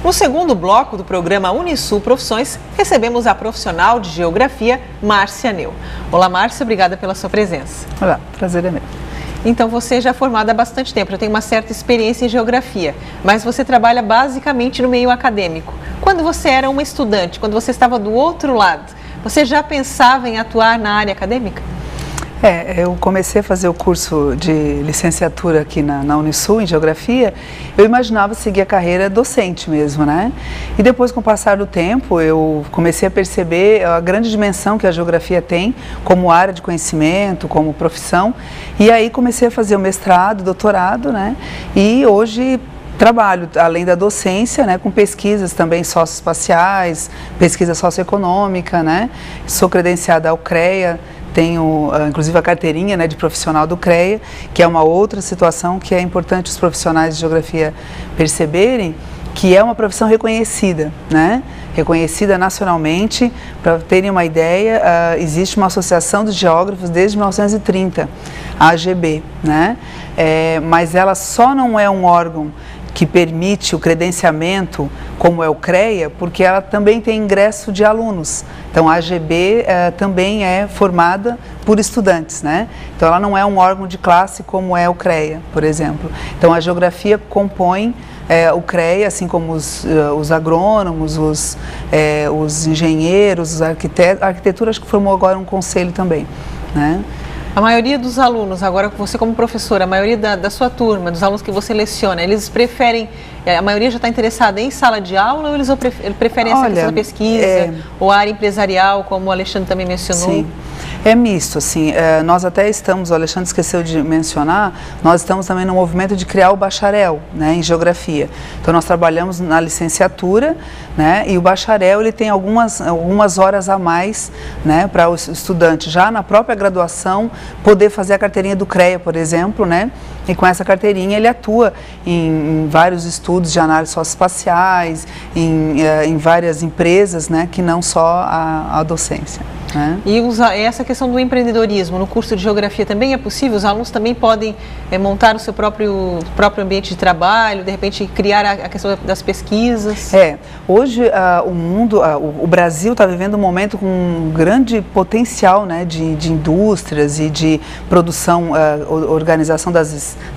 No segundo bloco do programa Unisul Profissões, recebemos a profissional de Geografia, Márcia Neu. Olá, Márcia, obrigada pela sua presença. Olá, prazer é meu. Então, você já é formada há bastante tempo, já tem uma certa experiência em Geografia, mas você trabalha basicamente no meio acadêmico. Quando você era uma estudante, quando você estava do outro lado, você já pensava em atuar na área acadêmica? Eu comecei a fazer o curso de licenciatura aqui na Unisul, em Geografia. Eu imaginava seguir a carreira docente mesmo, né? E depois, com o passar do tempo, eu comecei a perceber a grande dimensão que a Geografia tem como área de conhecimento, como profissão. E aí comecei a fazer o mestrado, doutorado, né? E hoje trabalho, além da docência, né, com pesquisas também socioespaciais, pesquisa socioeconômica, né? Sou credenciada ao CREA, tenho inclusive a carteirinha, né, de profissional do CREA, que é uma outra situação que é importante os profissionais de geografia perceberem, que é uma profissão reconhecida, né? Reconhecida nacionalmente. Para terem uma ideia, existe uma associação de geógrafos desde 1930, a AGB, né? Mas ela só não é um órgão que permite o credenciamento, como é o CREA, porque ela também tem ingresso de alunos. Então, a AGB também é formada por estudantes, né? Então, ela não é um órgão de classe como é o CREA, por exemplo. Então, a geografia compõe o CREA, assim como os agrônomos, os engenheiros, os arquitetos. A arquitetura acho que formou agora um conselho também, né? A maioria dos alunos, agora você como professora, a maioria da sua turma, dos alunos que você leciona, eles preferem, a maioria já está interessada em sala de aula ou eles preferem essa questão da pesquisa ou a área empresarial, como o Alexandre também mencionou? Sim. É misto, assim, nós até estamos, o Alexandre esqueceu de mencionar, nós estamos também no movimento de criar o bacharel, né, em geografia. Então, nós trabalhamos na licenciatura, né, e o bacharel, ele tem algumas horas a mais, né, para o estudante, já na própria graduação, poder fazer a carteirinha do CREA, por exemplo, né, e com essa carteirinha ele atua em vários estudos de análise socioespaciais, em várias empresas, né, que não só a docência. E essa questão do empreendedorismo no curso de geografia também é possível? Os alunos também podem montar o seu próprio ambiente de trabalho, de repente criar a questão das pesquisas? Hoje o Brasil está vivendo um momento com um grande potencial, né, de indústrias e de produção, organização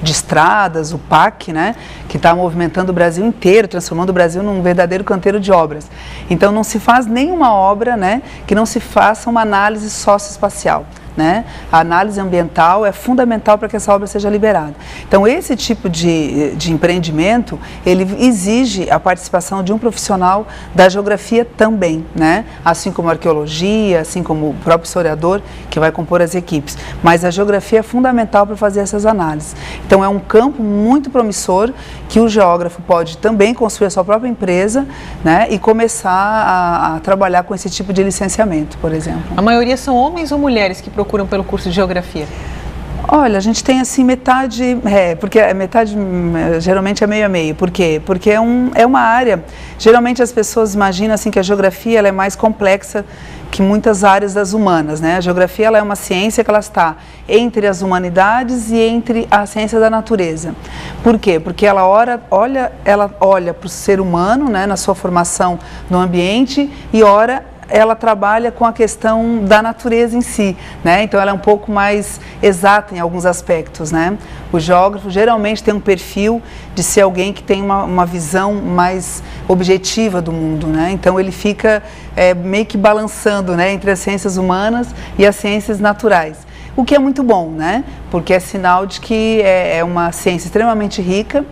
de estradas, o PAC, né, que está movimentando o Brasil inteiro, transformando o Brasil num verdadeiro canteiro de obras. Então não se faz nenhuma obra, né, que não se faça uma análise socioespacial, né? A análise ambiental é fundamental para que essa obra seja liberada. Então, esse tipo de empreendimento, ele exige a participação de um profissional da geografia também, né? Assim como a arqueologia, assim como o próprio historiador, que vai compor as equipes. Mas a geografia é fundamental para fazer essas análises. Então, é um campo muito promissor que o geógrafo pode também construir a sua própria empresa, né? E começar a trabalhar com esse tipo de licenciamento, por exemplo. A maioria são homens ou mulheres que procuram pelo curso de geografia? Olha, a gente tem assim metade, porque a metade geralmente é meio a meio. Por quê? Porque é uma área, geralmente as pessoas imaginam assim que a geografia ela é mais complexa que muitas áreas das humanas, né? A geografia ela é uma ciência que ela está entre as humanidades e entre a ciência da natureza. Por quê? Porque ela olha para o ser humano, né, na sua formação no ambiente e ela trabalha com a questão da natureza em si, né? Então ela é um pouco mais exata em alguns aspectos, né? O geógrafo geralmente tem um perfil de ser alguém que tem uma visão mais objetiva do mundo, né? Então ele fica meio que balançando, né, entre as ciências humanas e as ciências naturais. O que é muito bom, né? Porque é sinal de que é uma ciência extremamente rica.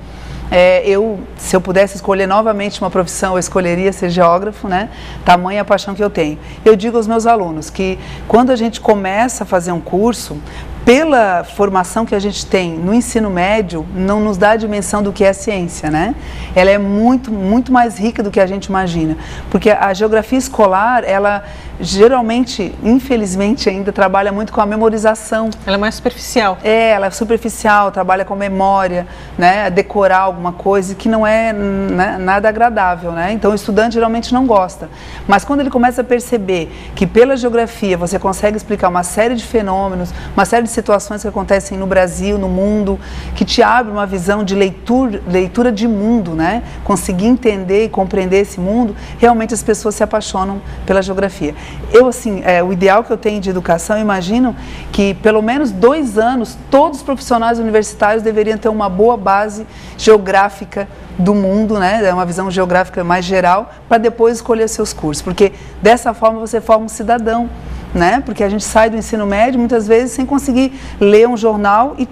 Se eu pudesse escolher novamente uma profissão, eu escolheria ser geógrafo, né? Tamanha a paixão que eu tenho. Eu digo aos meus alunos que quando a gente começa a fazer um curso, pela formação que a gente tem no ensino médio, não nos dá a dimensão do que é a ciência, né? Ela é muito, muito mais rica do que a gente imagina. Porque a geografia escolar, ela geralmente, infelizmente ainda, trabalha muito com a memorização. Ela é mais superficial. Ela é superficial, trabalha com memória, né? Decorar alguma coisa que não é, né, nada agradável, né? Então o estudante geralmente não gosta. Mas quando ele começa a perceber que pela geografia você consegue explicar uma série de fenômenos, uma série de situações que acontecem no Brasil, no mundo, que te abre uma visão de leitura de mundo, né? Conseguir entender e compreender esse mundo, realmente as pessoas se apaixonam pela geografia. Eu, assim, o ideal que eu tenho de educação, eu imagino que pelo menos 2 anos, todos os profissionais universitários deveriam ter uma boa base geográfica do mundo, né? Uma visão geográfica mais geral, para depois escolher seus cursos, porque dessa forma você forma um cidadão, né? Porque a gente sai do ensino médio muitas vezes sem conseguir ler um jornal e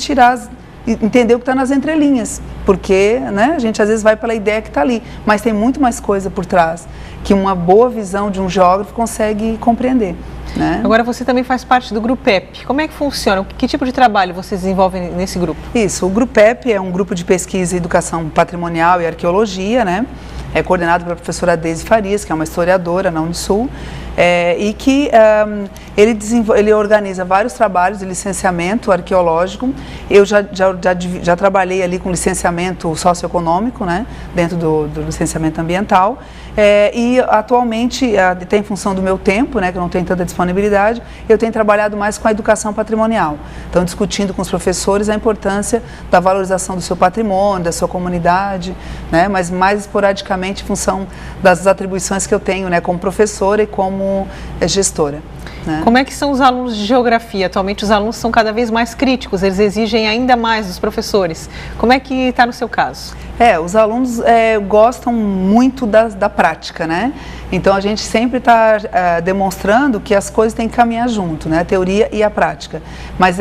entender o que está nas entrelinhas, porque, né, a gente às vezes vai pela ideia que está ali, mas tem muito mais coisa por trás que uma boa visão de um geógrafo consegue compreender. Né? Agora você também faz parte do GRUPEP. Como é que funciona? Que tipo de trabalho vocês desenvolvem nesse grupo? Isso, o GRUPEP é um grupo de pesquisa em educação patrimonial e arqueologia, né? É coordenado pela professora Deise Farias, que é uma historiadora na Unisul, e que ele organiza vários trabalhos de licenciamento arqueológico. Eu já trabalhei ali com licenciamento socioeconômico, né, dentro do licenciamento ambiental, e atualmente, até em função do meu tempo, né, que eu não tenho tanta disponibilidade, eu tenho trabalhado mais com a educação patrimonial. Então, discutindo com os professores a importância da valorização do seu patrimônio, da sua comunidade, né, mas mais esporadicamente em função das atribuições que eu tenho, né, como professora e como gestora. Né? Como é que são os alunos de geografia? Atualmente os alunos são cada vez mais críticos, eles exigem ainda mais dos professores. Como é que está no seu caso? Os alunos gostam muito da prática, né? Então a gente sempre está demonstrando que as coisas têm que caminhar junto, né? A teoria e a prática. Mas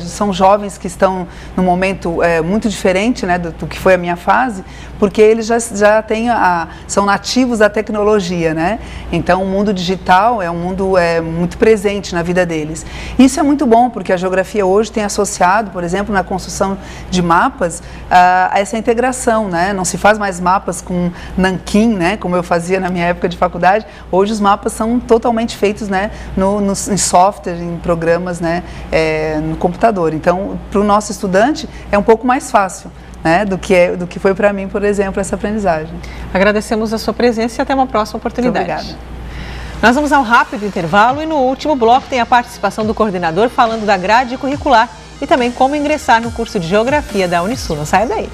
são jovens que estão num momento muito diferente, né, do que foi a minha fase, porque eles já têm são nativos da tecnologia, né? Então o mundo digital é um mundo muito presente na vida deles. Isso é muito bom, porque a geografia hoje tem associado, por exemplo, na construção de mapas, a essa integração, né? Não se faz mais mapas com nanquim, né, como eu fazia na minha época de faculdade. Hoje os mapas são totalmente feitos, né, em software, em programas, né, no computador. Então, para o nosso estudante é um pouco mais fácil, né, do que foi para mim, por exemplo, essa aprendizagem. Agradecemos a sua presença e até uma próxima oportunidade. Muito obrigada. Nós vamos ao rápido intervalo e no último bloco tem a participação do coordenador falando da grade curricular e também como ingressar no curso de Geografia da Unisul. Não saia daí.